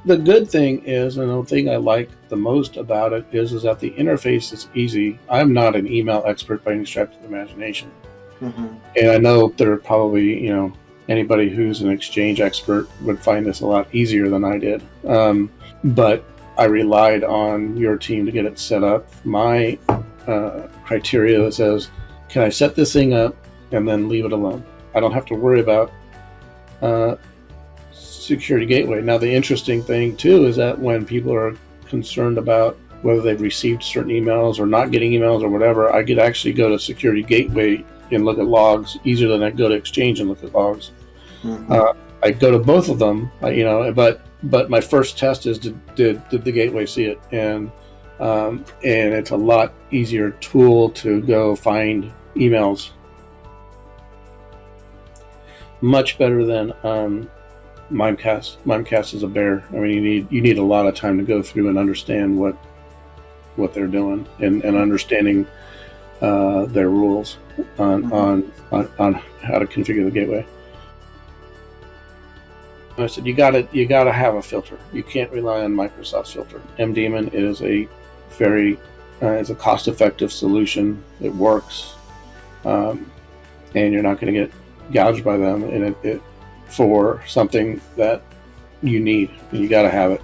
The good thing is, and the thing I like the most about it is that the interface is easy. I'm not an email expert by any stretch of the imagination. Mm-hmm. And I know there are probably, anybody who's an Exchange expert would find this a lot easier than I did. But I relied on your team to get it set up. My criteria says, can I set this thing up and then leave it alone? I don't have to worry about security gateway. Now, the interesting thing, too, is that when people are concerned about whether they've received certain emails or not getting emails or whatever, I could actually go to security gateway and look at logs easier than I go to Exchange and look at logs. Mm-hmm. I go to both of them, but my first test is did the gateway see it, and it's a lot easier tool to go find emails. Much better than Mimecast. Mimecast is a bear. I mean, you need a lot of time to go through and understand what they're doing and understanding their rules on how to configure the gateway. I said you gotta have a filter. You can't rely on Microsoft's filter. MDaemon is a very it's a cost-effective solution. It works, and you're not going to get gouged by them. And it for something that you need, you got to have it.